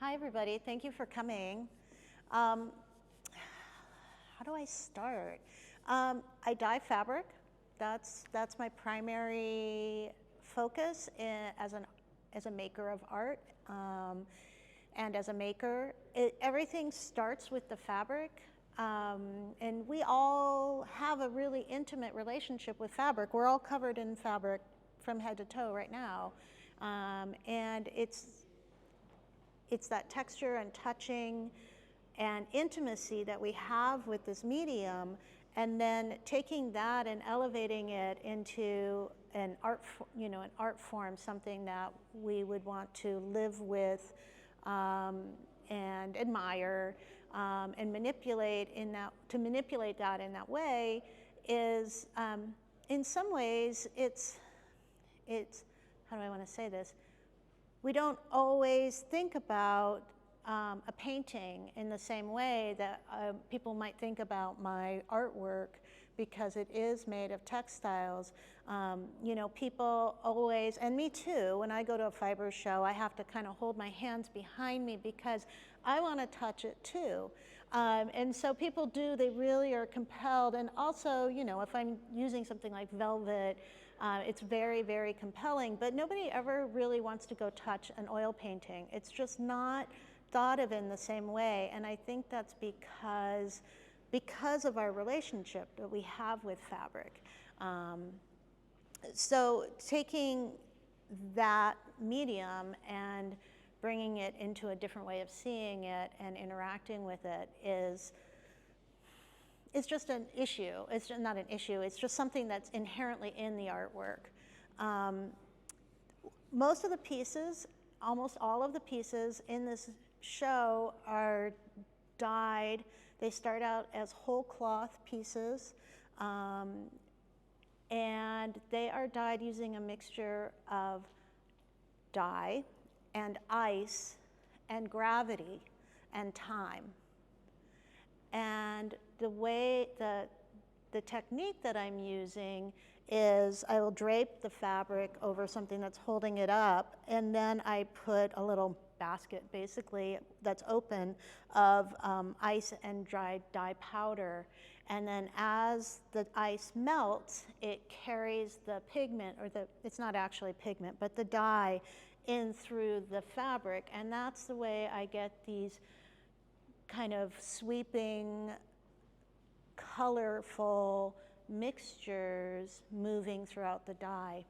Hi, everybody. Thank you for coming. How do I start? I dye fabric. That's my primary focus as a maker of art. And as a maker, everything starts with the fabric. And we all have a really intimate relationship with fabric. We're all covered in fabric from head to toe right now. And it's that texture and touching and intimacy that we have with this medium, and then taking that and elevating it into an art form, something that we would want to live with and admire and manipulate to manipulate that in that way is, in some ways, it's how do I want to say this? We don't always think about a painting in the same way that people might think about my artwork, because it is made of textiles. People always, and me too, when I go to a fiber show, I have to kind of hold my hands behind me because I want to touch it too. And so people do, they really are compelled. And also, if I'm using something like velvet, it's very, very compelling, but nobody ever really wants to go touch an oil painting. It's just not thought of in the same way, and I think that's because of our relationship that we have with fabric. So taking that medium and bringing it into a different way of seeing it and interacting with it it's just an issue. It's just not an issue. It's just something that's inherently in the artwork. Most of the pieces, almost all of the pieces in this show are dyed. They start out as whole cloth pieces, and they are dyed using a mixture of dye and ice and gravity and time. And the way the technique that I'm using is I will drape the fabric over something that's holding it up, and then I put a little basket, basically, that's open of ice and dried dye powder. And then as the ice melts, it carries the pigment, it's not actually pigment, but the dye in through the fabric. And that's the way I get these kind of sweeping, colorful mixtures moving throughout the dye,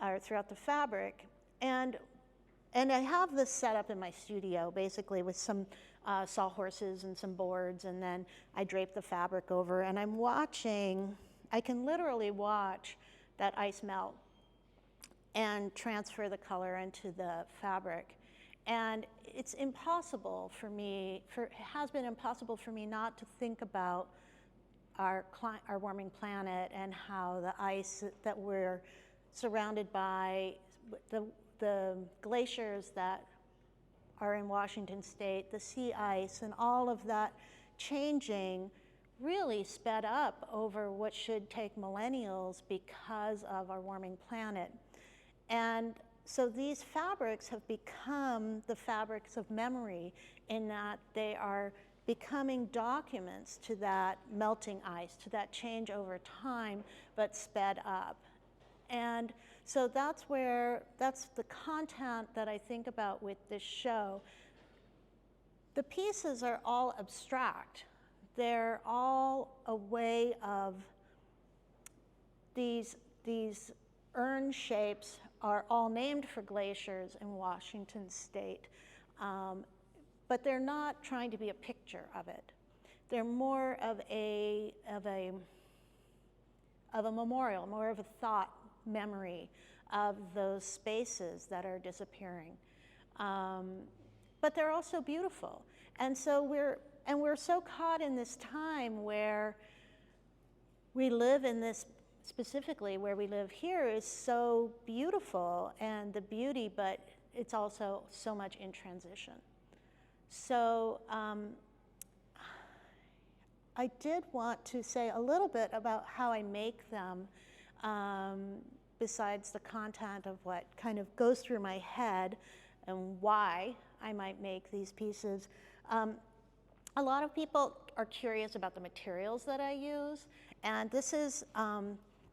or throughout the fabric. And I have this set up in my studio, basically, with some sawhorses and some boards, and then I drape the fabric over, and I'm watching, I can literally watch that ice melt and transfer the color into the fabric. And it's impossible for me, it has been impossible for me not to think about our warming planet and how the ice that we're surrounded by, the glaciers that are in Washington State, the sea ice, and all of that changing really sped up over what should take millennials because of our warming planet. And so these fabrics have become the fabrics of memory, in that they are becoming documents to that melting ice, to that change over time, but sped up. And so that's the content that I think about with this show. The pieces are all abstract. They're all a way of, these urn shapes are all named for glaciers in Washington State, but they're not trying to be a picture of it. They're more of a memorial, more of a thought memory of those spaces that are disappearing. But they're also beautiful. And so we're so caught in this time where we live in this, specifically where we live here, is so beautiful, and the beauty, but it's also so much in transition. So I did want to say a little bit about how I make them, besides the content of what kind of goes through my head and why I might make these pieces. A lot of people are curious about the materials that I use, and this is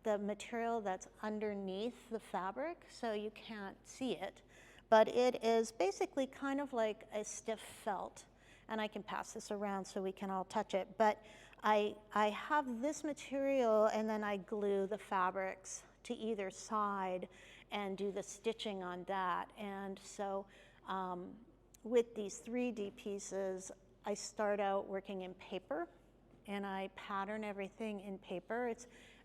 the material that's underneath the fabric, so you can't see it, but it is basically kind of like a stiff felt, and I can pass this around so we can all touch it, but I have this material and then I glue the fabrics to either side and do the stitching on that. And so with these 3D pieces, I start out working in paper and I pattern everything in paper.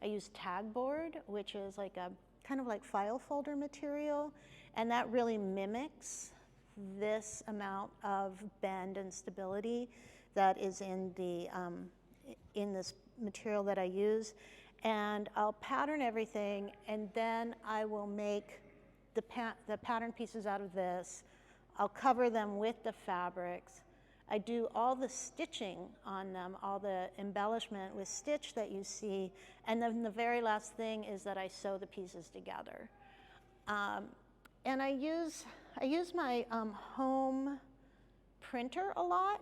I use tag board, which is like a kind of like file folder material, and that really mimics this amount of bend and stability that is in this material that I use. And I'll pattern everything, and then I will make the pattern pieces out of this. I'll cover them with the fabrics. I do all the stitching on them, all the embellishment with stitch that you see, and then the very last thing is that I sew the pieces together. And I use my home printer a lot.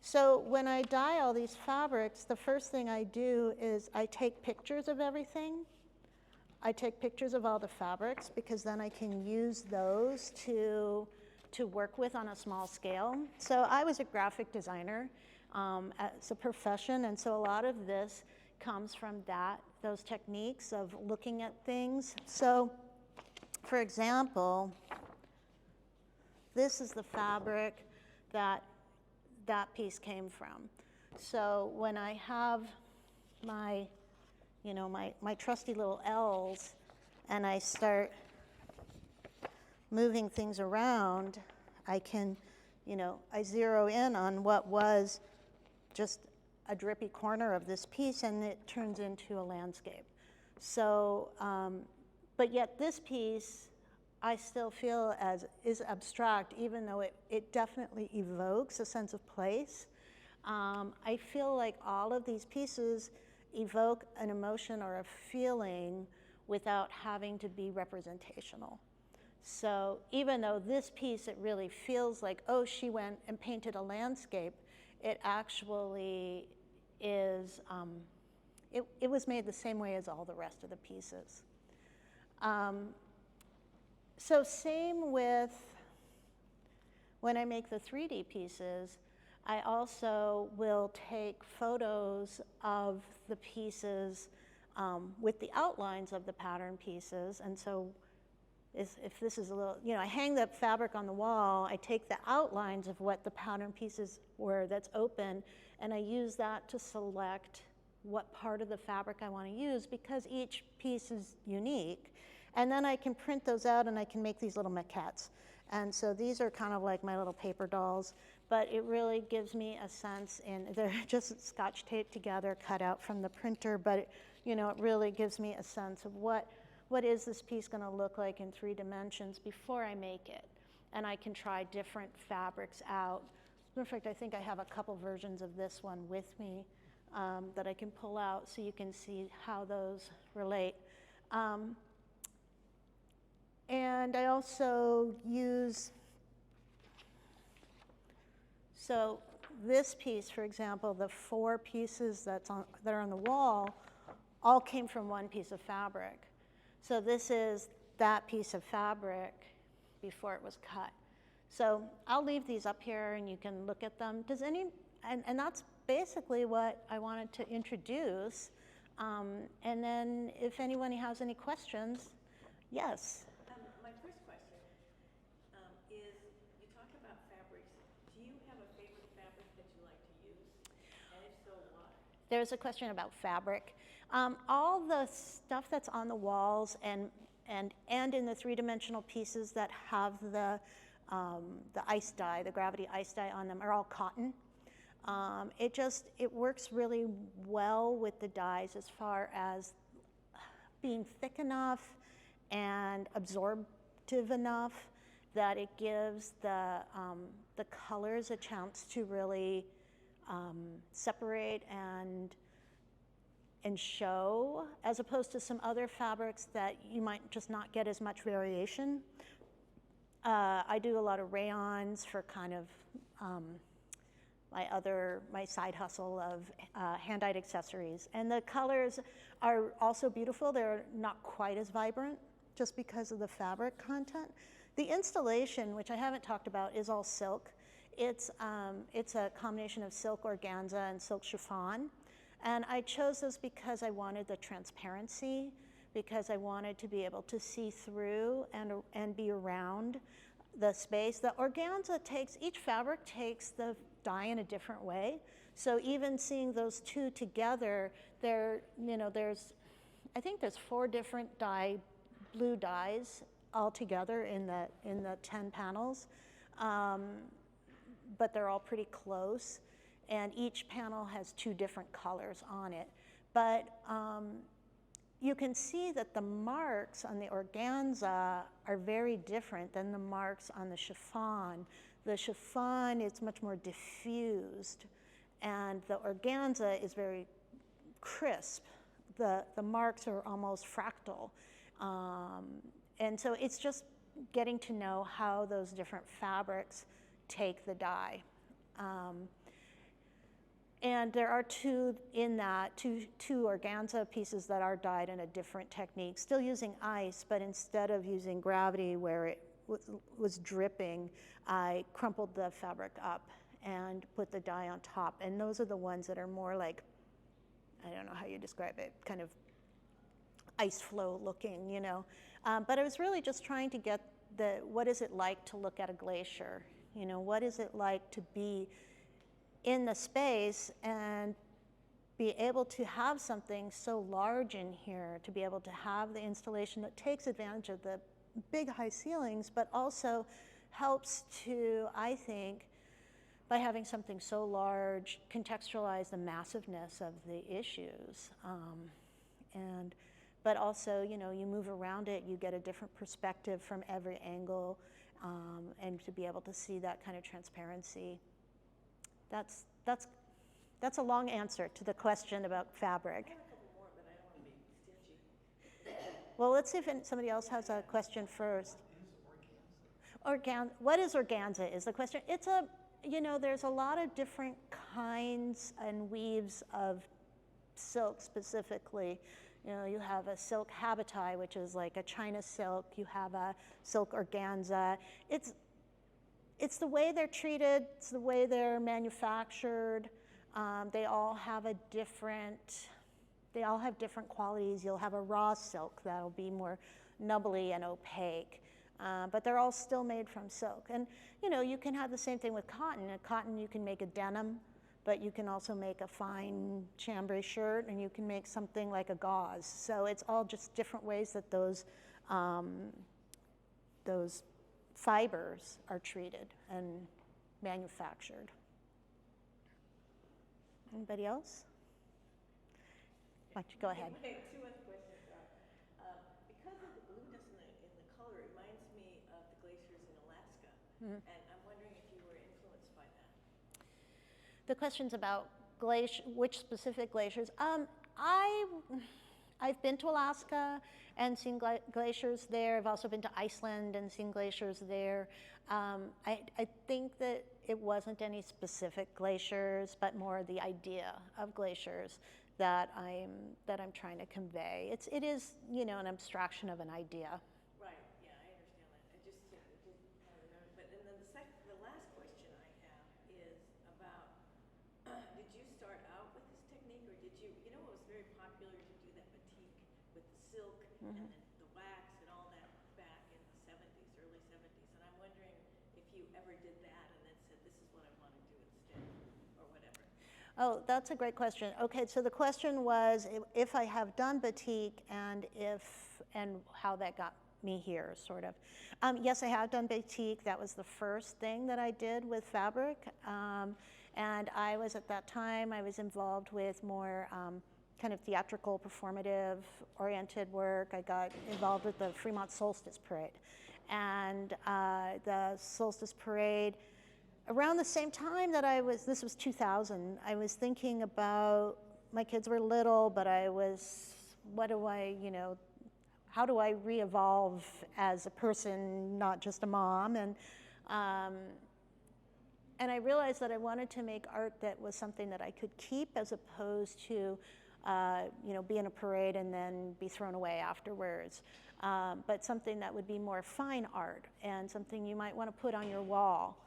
So when I dye all these fabrics, the first thing I do is I take pictures of everything. I take pictures of all the fabrics because then I can use those to work with on a small scale. So I was a graphic designer as a profession, and so a lot of this comes from those techniques of looking at things. So for example, this is the fabric that piece came from. So when I have my trusty little L's and I start moving things around, I can, I zero in on what was just a drippy corner of this piece and it turns into a landscape. So, but yet this piece I still feel is abstract, even though it definitely evokes a sense of place. I feel like all of these pieces evoke an emotion or a feeling without having to be representational. So even though this piece, it really feels like, oh, she went and painted a landscape, it actually is, it was made the same way as all the rest of the pieces. So same with when I make the 3D pieces, I also will take photos of the pieces with the outlines of the pattern pieces. And so if this is a little, I hang the fabric on the wall, I take the outlines of what the pattern pieces were that's open, and I use that to select what part of the fabric I want to use because each piece is unique. And then I can print those out and I can make these little maquettes. And so these are kind of like my little paper dolls, but it really gives me a sense they're just Scotch taped together, cut out from the printer, but it really gives me a sense of what is this piece going to look like in 3 dimensions before I make it. And I can try different fabrics out. In fact, I think I have a couple versions of this one with me that I can pull out so you can see how those relate. And I also use, so this piece, for example, the 4 pieces that are on the wall all came from one piece of fabric. So this is that piece of fabric before it was cut. So I'll leave these up here and you can look at them. And that's basically what I wanted to introduce. And then if anyone has any questions, yes. My first question is, you talk about fabrics. Do you have a favorite fabric that you like to use? And if so, why? There's a question about fabric. All the stuff that's on the walls and in the 3-dimensional pieces that have the ice dye, the gravity ice dye on them, are all cotton. It works really well with the dyes as far as being thick enough and absorptive enough that it gives the colors a chance to really separate and show, as opposed to some other fabrics that you might just not get as much variation. I do a lot of rayons for kind of my side hustle of hand-dyed accessories. And the colors are also beautiful. They're not quite as vibrant just because of the fabric content. The installation, which I haven't talked about, is all silk. It's a combination of silk organza and silk chiffon. And I chose those because I wanted the transparency, because I wanted to be able to see through and be around the space. The organza each fabric takes the dye in a different way. So even seeing those two together, I think there's 4 different blue dyes all together in the 10 panels, but they're all pretty close, and each panel has 2 different colors on it. But you can see that the marks on the organza are very different than the marks on the chiffon. The chiffon is much more diffused, and the organza is very crisp. The marks are almost fractal. And so it's just getting to know how those different fabrics take the dye. And there are two organza pieces that are dyed in a different technique, still using ice, but instead of using gravity where it was dripping, I crumpled the fabric up and put the dye on top. And those are the ones that are more like, I don't know how you describe it, kind of ice flow looking, you know. But I was really just trying to get what is it like to look at a glacier? You know, what is it like to be in the space and be able to have something so large in here, to be able to have the installation that takes advantage of the big high ceilings, but also helps to, I think, by having something so large, contextualize the massiveness of the issues. But also, you know, you move around it, you get a different perspective from every angle, and to be able to see that kind of transparency. That's a long answer to the question about fabric. I have a couple more, but I don't want to be stingy. Well, let's see if somebody else has a question first. What is organza is the question. It's there's a lot of different kinds and weaves of silk specifically. You know, you have a silk habitai, which is like a China silk. You have a silk organza. It's the way they're treated, it's the way they're manufactured. They all have different qualities. You'll have a raw silk that'll be more nubbly and opaque, but they're all still made from silk. And you know, you can have the same thing with cotton. Cotton, you can make a denim, but you can also make a fine chambray shirt, and you can make something like a gauze. So it's all just different ways that those fibers are treated and manufactured. Anybody else? Why don't you go ahead? I have 2 other questions. Because of the blueness in the color, it reminds me of the glaciers in Alaska. And I'm wondering if you were influenced by that. The question's about which specific glaciers. I've been to Alaska and seen glaciers there. I've also been to Iceland and seen glaciers there. I think that it wasn't any specific glaciers, but more the idea of glaciers that I'm trying to convey. It is, you know, an abstraction of an idea. Right. Yeah, I understand that. I just didn't remember. But and then the last question I have is about: did you start out with this technique, or did you? You know, it was very popular to do that batik with the silk and then the wax and all that back in the 70s, early 70s. And I'm wondering if you ever did that and then said, "This is what I want to do instead," or whatever. Oh, that's a great question. Okay, so the question was if I have done batik and how that got me here, sort of. Yes, I have done batik. That was the first thing that I did with fabric. And I was, at that time, I was involved with more kind of theatrical, performative oriented work. I got involved with the Fremont Solstice Parade. And the Solstice Parade, around the same time that this was 2000, I was thinking about, my kids were little, but I was, how do I re-evolve as a person, not just a mom? And I realized that I wanted to make art that was something that I could keep as opposed to, be in a parade and then be thrown away afterwards. But something that would be more fine art and something you might want to put on your wall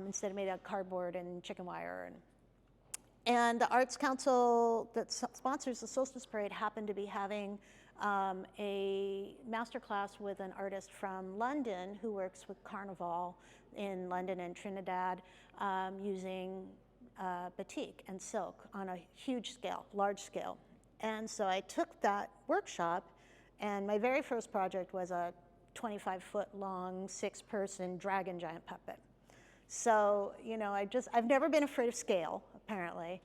instead of made out of cardboard and chicken wire. And the Arts Council that sponsors the Solstice Parade happened to be having a master class with an artist from London who works with Carnival in London and Trinidad using batik and silk on a huge scale, large scale. And so I took that workshop, and my very first project was a 25-foot long, 6-person dragon giant puppet. So, I've never been afraid of scale, apparently.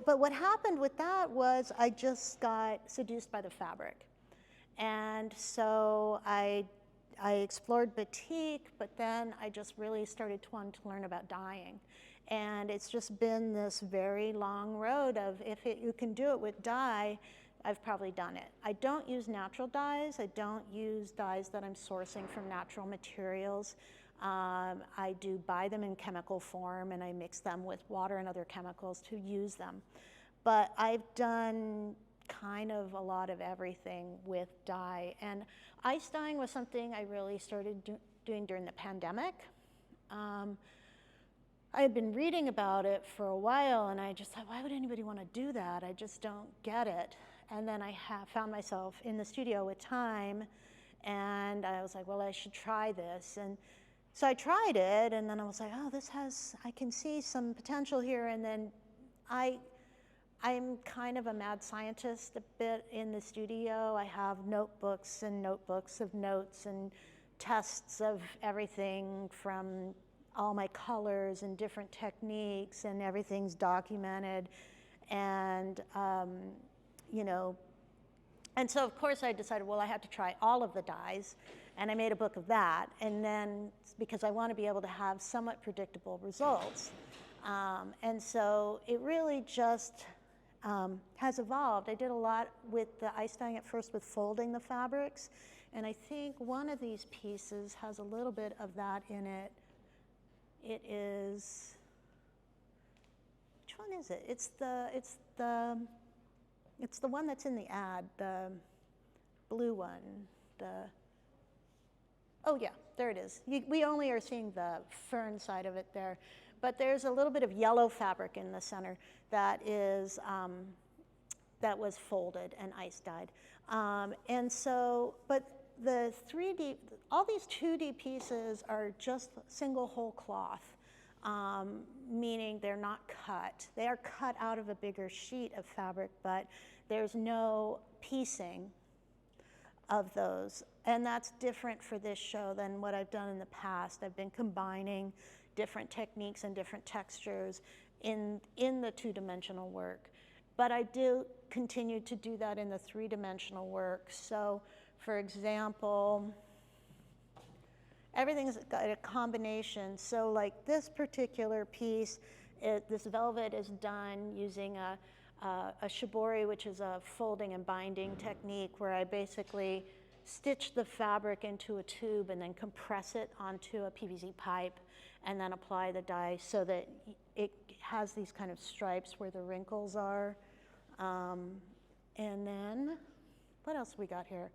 But what happened with that was I just got seduced by the fabric. And so I explored batik, but then I just really started to want to learn about dyeing. And it's just been this very long road of you can do it with dye, I've probably done it. I don't use natural dyes. I don't use dyes that I'm sourcing from natural materials. I do buy them in chemical form, and I mix them with water and other chemicals to use them. But I've done kind of a lot of everything with dye. And ice dyeing was something I really started doing during the pandemic. I had been reading about it for a while, and I just thought, why would anybody want to do that? I just don't get it. And then I found myself in the studio with time, and I was like, well, I should try this. And so I tried it, and then I was like, oh, I can see some potential here. And then I'm kind of a mad scientist a bit in the studio. I have notebooks and notebooks of notes and tests of everything from all my colors and different techniques, and everything's documented. And, and so of course I decided, well, I had to try all of the dyes, and I made a book of that. And then, because I want to be able to have somewhat predictable results. And so it really just has evolved. I did a lot with the ice dyeing at first with folding the fabrics, and I think one of these pieces has a little bit of that in it. It is, which one is it? It's the one that's in the ad, the blue one. Oh yeah, there it is. We only are seeing the fern side of it there, but there's a little bit of yellow fabric in the center that is that was folded and ice dyed. And so, but the 3D, all these 2D pieces are just single whole cloth, meaning they're not cut. They are cut out of a bigger sheet of fabric, but there's no piecing of those. And that's different for this show than what I've done in the past. I've been combining different techniques and different textures in the 2-dimensional work. But I do continue to do that in the 3-dimensional work. So, for example, everything's got a combination. So like this particular piece, this velvet is done using a shibori, which is a folding and binding technique, where I basically stitch the fabric into a tube and then compress it onto a PVC pipe and then apply the dye so that it has these kind of stripes where the wrinkles are. And then, what else we got here?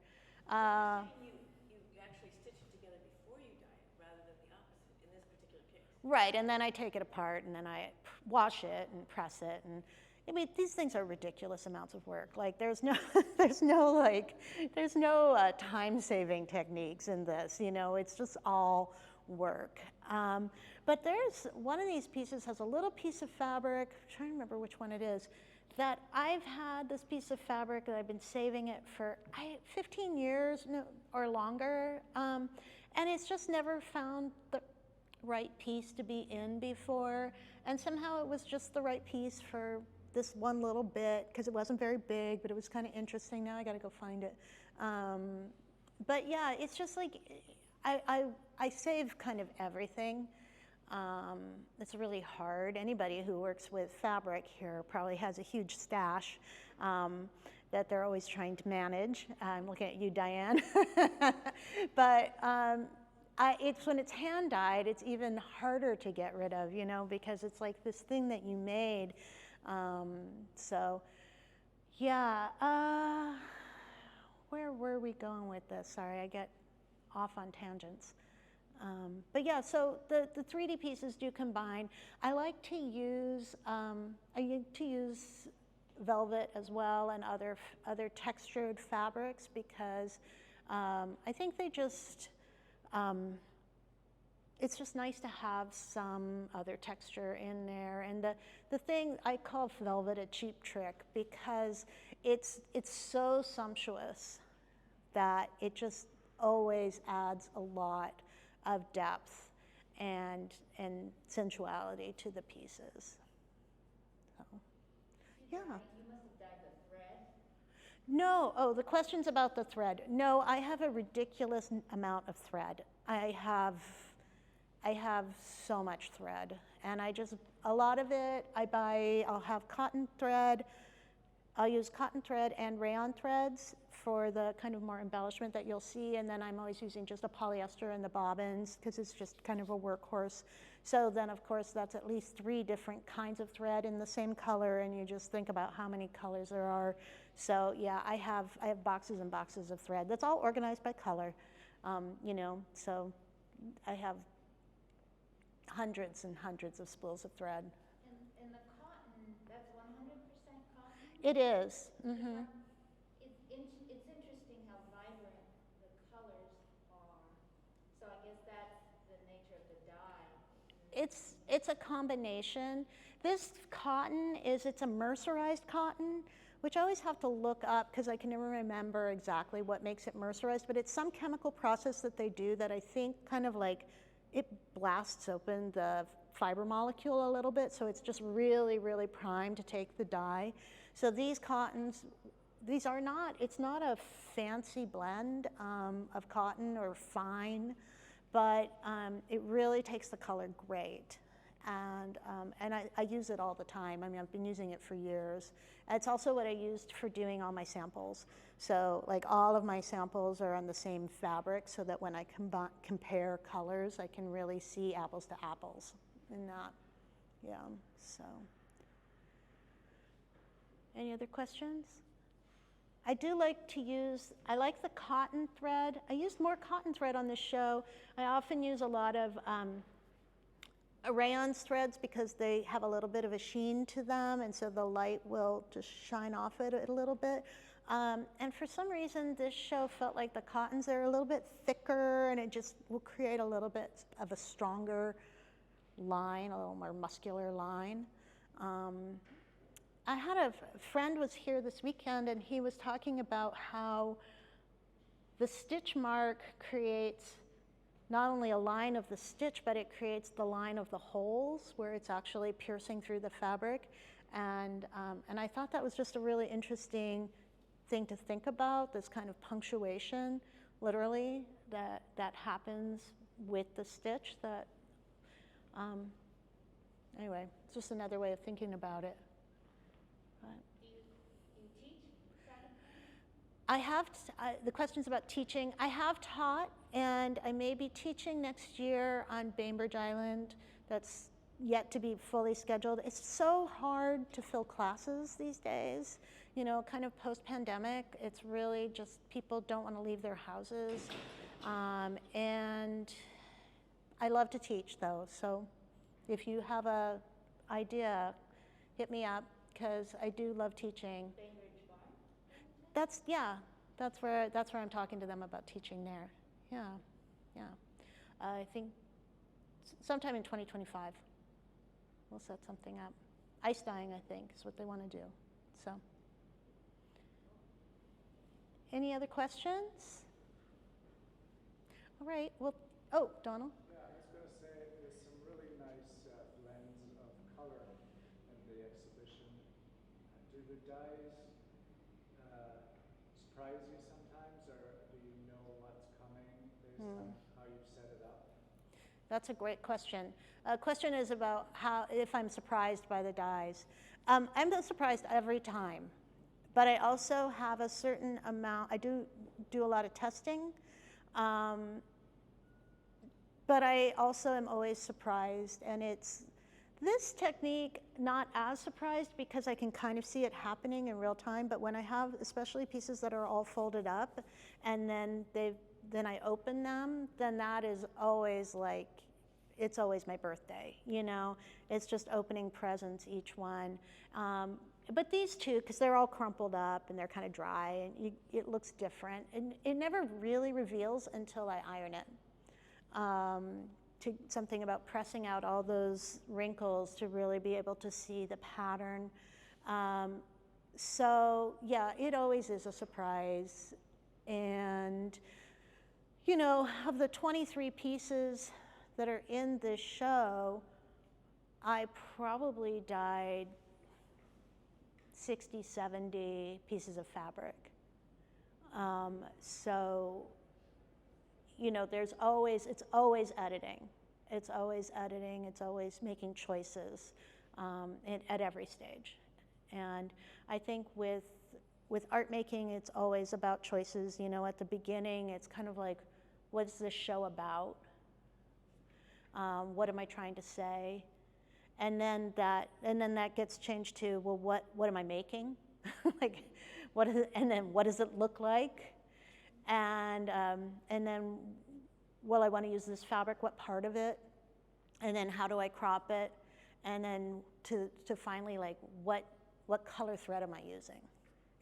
You actually stitch it together before you dye it, rather than the opposite in this particular case. Right, and then I take it apart, and then I wash it and press it, and I mean, these things are ridiculous amounts of work. Like, there's no time-saving techniques in this. It's just all work. But there's one of these pieces has a little piece of fabric. I'm trying to remember which one it is. That I've had this piece of fabric that I've been saving it for 15 years or longer, and it's just never found the right piece to be in before, and somehow it was just the right piece for this one little bit, because it wasn't very big, but it was kind of interesting. Now I got to go find it. But yeah, it's just like I save kind of everything. It's really hard. Anybody who works with fabric here probably has a huge stash. that they're always trying to manage. I'm looking at you, Diane. But it's when it's hand dyed, it's even harder to get rid of, you know, because it's like this thing that you made. So, yeah. Where were we going with this? Sorry, I get off on tangents. But yeah, so the 3D pieces do combine. I like to use velvet as well and other textured fabrics because I think they just it's just nice to have some other texture in there. And the thing I call velvet a cheap trick because it's so sumptuous that it just always adds a lot of depth and sensuality to the pieces. So, yeah. You must have dyed the thread. No, oh, the question's about the thread. No, I have a ridiculous amount of thread. I have so much thread, and a lot of it I'll have cotton thread. I'll use cotton thread and rayon threads for the kind of more embellishment that you'll see, and then I'm always using just a polyester and the bobbins because it's just kind of a workhorse. So then, of course, that's at least 3 different kinds of thread in the same color, and you just think about how many colors there are. So yeah, I have boxes and boxes of thread. That's all organized by color, you know. So I have hundreds and hundreds of spools of thread. And the cotton, that's 100% cotton? It is. Mm-hmm. It's interesting how vibrant the colors are. So I guess that's the nature of the dye. It's a combination. This cotton it's a mercerized cotton, which I always have to look up because I can never remember exactly what makes it mercerized, but it's some chemical process that they do that I think kind of like it blasts open the fiber molecule a little bit, so it's just really, really primed to take the dye. So these cottons, it's not a fancy blend of cotton or fine, but it really takes the color great. And I use it all the time. I mean, I've been using it for years. It's also what I used for doing all my samples. So like all of my samples are on the same fabric so that when I compare colors, I can really see apples to apples in that. Yeah, so. Any other questions? I like the cotton thread. I used more cotton thread on this show. I often use a lot of rayon threads because they have a little bit of a sheen to them, and so the light will just shine off it a little bit. And for some reason, this show felt like the cottons are a little bit thicker, and it just will create a little bit of a stronger line, a little more muscular line. I had a friend was here this weekend, and he was talking about how the stitch mark creates not only a line of the stitch, but it creates the line of the holes where it's actually piercing through the fabric. And I thought that was just a really interesting thing to think about, this kind of punctuation, literally, that happens with the stitch. Anyway, it's just another way of thinking about it. But Do you teach satin? I have, the question's about teaching. I have taught, and I may be teaching next year on Bainbridge Island. That's yet to be fully scheduled. It's so hard to fill classes these days. You know, kind of post-pandemic, it's really just people don't want to leave their houses. And I love to teach, though, so if you have an idea, hit me up, because I do love teaching. Bainbridge Bar? That's where I'm talking to them about teaching there. Yeah. I think sometime in 2025, we'll set something up. Ice dyeing, I think, is what they want to do. So, any other questions? All right. Well, Donald. Yeah, I was going to say there's some really nice blends of color in the exhibition. Do the dyes surprise you sometimes, or do you know what's coming based on how you've set it up? That's a great question. Question is about if I'm surprised by the dyes. I'm not surprised every time, But I also have a certain amount, I do a lot of testing, but I also am always surprised, and it's this technique not as surprised because I can kind of see it happening in real time, but when I have especially pieces that are all folded up and then I open them, then that is always like, it's always my birthday, you know? It's just opening presents, each one. But these two, because they're all crumpled up and they're kind of dry, and it looks different. And it never really reveals until I iron it. Something about pressing out all those wrinkles to really be able to see the pattern. So yeah, it always is a surprise. And, you know, of the 23 pieces that are in this show, I probably dyed 60, 70 pieces of fabric. So, you know, it's always editing. It's always editing, it's always making choices at every stage. And I think with art making, it's always about choices. You know, at the beginning, it's kind of like, what's this show about? What am I trying to say? And then that gets changed to, well, what am I making? Like, and then what does it look like? And then, well, I want to use this fabric, what part of it? And then how do I crop it? And then to finally, like, what color thread am I using?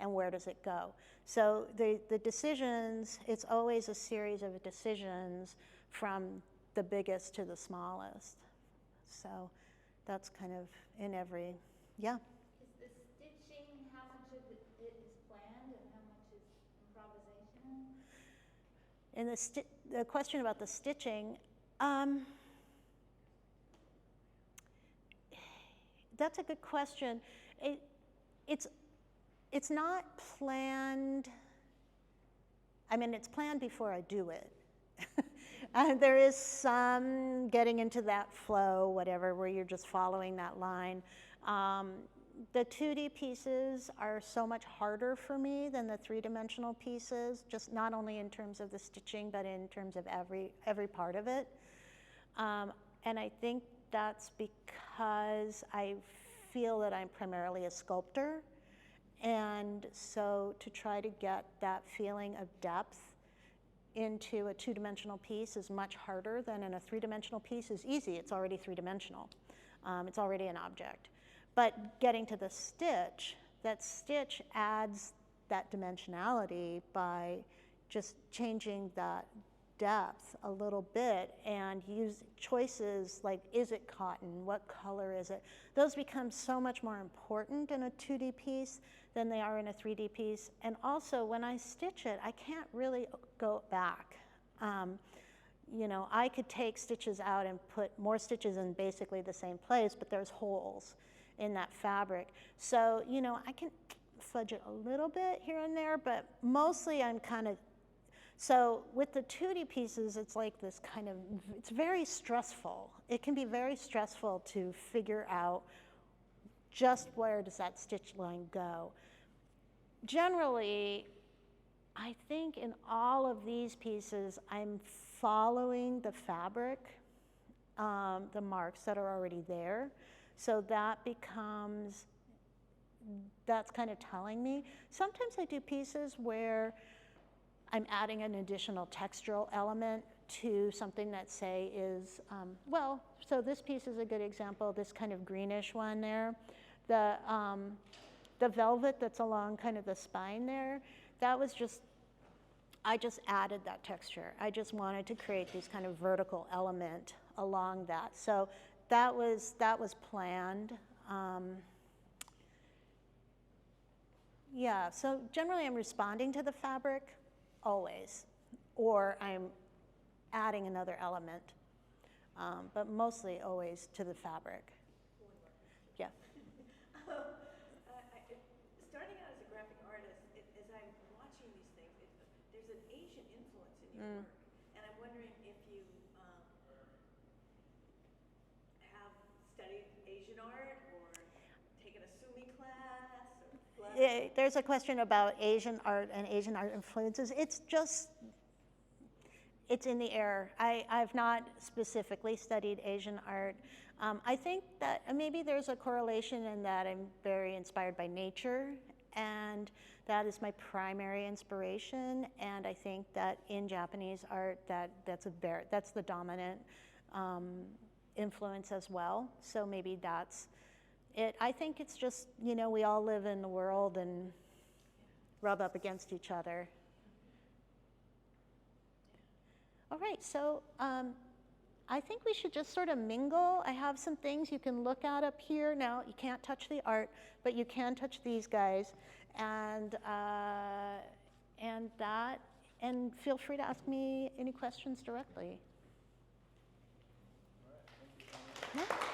And where does it go? So the decisions, it's always a series of decisions from the biggest to the smallest. So that's kind of in every, yeah. Is the stitching, how much of it is planned and how much is improvisational? And the question about the stitching, that's a good question. It's not planned. I mean, it's planned before I do it. There is some getting into that flow, whatever, where you're just following that line. The 2D pieces are so much harder for me than the 3-dimensional pieces, just not only in terms of the stitching, but in terms of every part of it. And I think that's because I feel that I'm primarily a sculptor. And so to try to get that feeling of depth into a 2-dimensional piece is much harder than in a 3-dimensional piece is easy. It's already 3-dimensional. It's already an object. But getting to the stitch, that stitch adds that dimensionality by just changing that depth a little bit and use choices like, is it cotton? What color is it? Those become so much more important in a 2D piece than they are in a 3D piece. And also, when I stitch it, I can't really go back. You know, I could take stitches out and put more stitches in basically the same place, but there's holes in that fabric. So, you know, I can fudge it a little bit here and there, but mostly I'm kind of, so with the 2D pieces, it's like this kind of, it's very stressful. It can be very stressful to figure out just where does that stitch line go. Generally, I think in all of these pieces, I'm following the fabric, the marks that are already there. So that becomes, that's kind of telling me. Sometimes I do pieces where I'm adding an additional textural element to something that, say, is, well, so this piece is a good example, this kind of greenish one there. The velvet that's along kind of the spine there, that was just, I just added that texture. I just wanted to create this kind of vertical element along that. So that was planned. Yeah, so generally I'm responding to the fabric, always, or I'm adding another element, but mostly always to the fabric. Yeah. Starting out as a graphic artist, as I'm watching these things, there's an Asian influence in your work, and I'm wondering if you have studied Asian art or taken a Sumi class or there's a question about Asian art and Asian art influences. It's just, it's in the air. I've not specifically studied Asian art. I think that maybe there's a correlation in that I'm very inspired by nature, and that is my primary inspiration. And I think that in Japanese art, that's the dominant influence as well. So maybe that's it. I think it's just, you know, we all live in the world and rub up against each other. All right, so I think we should just sort of mingle. I have some things you can look at up here. Now, you can't touch the art, but you can touch these guys. And feel free to ask me any questions directly. All right, thank you. Yeah.